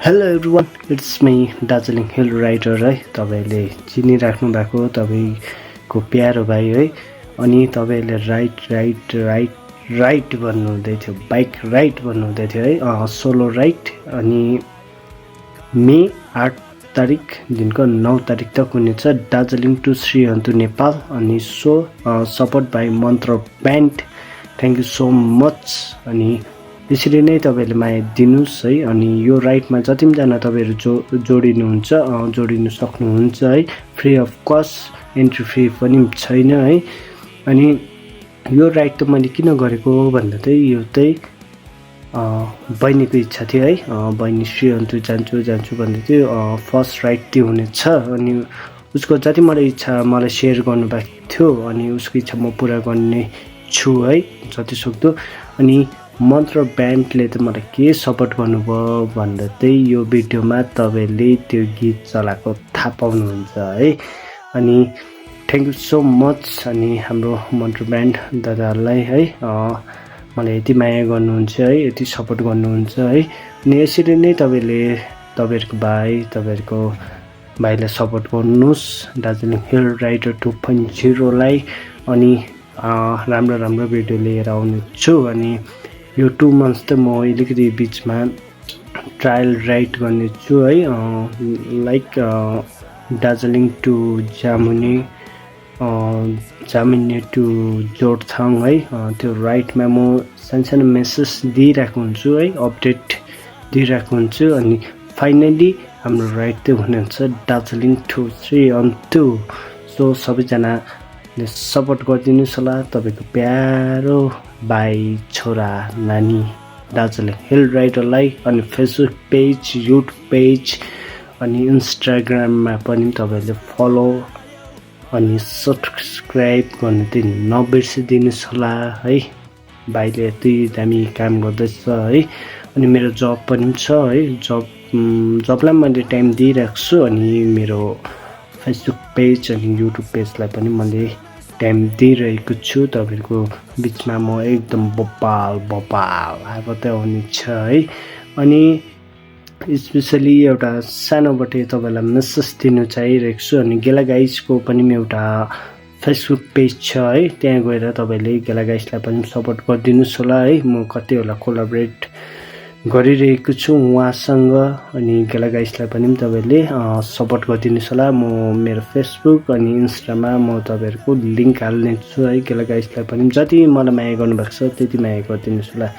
Hello everyone, it's me Darjeeling hill rider है। तपाईँले चिनिराख्नु भएको तपाईँको प्यारो भाइ है। अनि तपाईँले राइट भन्नुहुँदै थियो, बाइक राइड भन्नुहुँदै थियो है, सोलो राइड। अनि मे 8 तारिक दिनको 9 तारिक तक हुनेछ दार्जिलिङ टु श्रीहन्तु नेपाल। अनि support by Mantra band. Thank you so much. अनि यसरी नै तपाईँले माया दिनुहोस् है। अनि यो राइडमा जति पनि जना तपाईँहरू जोडिनु सक्नुहुन्छ है। Free of cost, entry fee पनि छैन है। अनि यो राइड त मैले किन गरेको भन्दा चाहिँ यो चाहिँ बहिनीको इच्छा थियो है। बहिनी श्रीहन्तु जान्छु भन्दै थियो। फर्स्ट राइड त्यो हुनेछ। अनि उसको जति मलाई इच्छा मलाई सेयर गर्नुभएको थियो, अनि उसको इच्छा म पुरा गर्ने छु है जति सक्दो। अनि मन्त्र ब्यान्डले त मलाई के सपोर्ट गर्नुभयो भन्दा चाहिँ यो भिडियोमा तपाईँले त्यो गीत चलाएको थाहा पाउनुहुन्छ है। अनि थ्याङ्क यू सो मच। अनि हाम्रो मन्त्र ब्यान्ड दादाहरूलाई है, मलाई यति माया गर्नुहुन्छ है, यति सपोर्ट गर्नुहुन्छ है। अनि यसरी नै तपाईँहरूको भाइलाई सपोर्ट गर्नुहोस्, दार्जिलिङ हिल राइडर 2.0लाई। अनि राम्रो भिडियो लिएर आउने छु। अनि यो 2 मन्थ्स त म अलिकति बिचमा ट्रायल राइड गर्ने छु है। Like Darjeeling to Jamuney to Jorethang है। त्यो राइडमा म सानो मेसेज दिइरहेको हुन्छु है, अपडेट दिइरहेको हुन्छु। अनि फाइनली हाम्रो राइड चाहिँ हुनुहुन्छ दार्जिलिङ टु श्रीहन्तु। सो सबैजनाले सपोर्ट गरिदिनुहोस् होला। तपाईँको प्यारो भाइ, छोरा, नानी दार्जिलिङ हिल राइडरलाई। अनि फेसबुक पेज, युट्युब पेज अनि इन्स्टाग्राममा पनि तपाईँहरूले फलो अनि सब्सक्राइब गर्नु चाहिँ नबिर्सिदिनुहोस् होला है। भाइले यति दामी काम गर्दैछ है। अनि मेरो जब पनि छ है। जबलाई मैले टाइम दिइरहेको छु। अनि मेरो फेसबुक पेज अनि युट्युब पेजलाई पनि मैले टाइम दिइरहेको छु। तपाईँहरूको बिचमा म एकदम बपाल आएर आउने छ है। अनि स्पेसली एउटा सानोबटे तपाईँलाई मेसेज दिनु चाहिरहेको छु। अनि गेला गाइसको पनि एउटा फेसबुक पेज छ है, त्यहाँ गएर तपाईँले गेला गाइसलाई पनि सपोर्ट गरिदिनुहोस् होला है। म कतिवटा कोलाबरेट गरिरहेको छु उहाँसँग। अनि गेला गाइसलाई पनि तपाईँले सपोर्ट गरिदिनुहोस् होला। म मेरो फेसबुक अनि इन्स्टामा म तपाईँहरूको लिङ्क हाल्ने छु है। गेला गाइसलाई पनि जति मलाई माया गर्नुभएको छ त्यति माया गरिदिनुहोस् होला।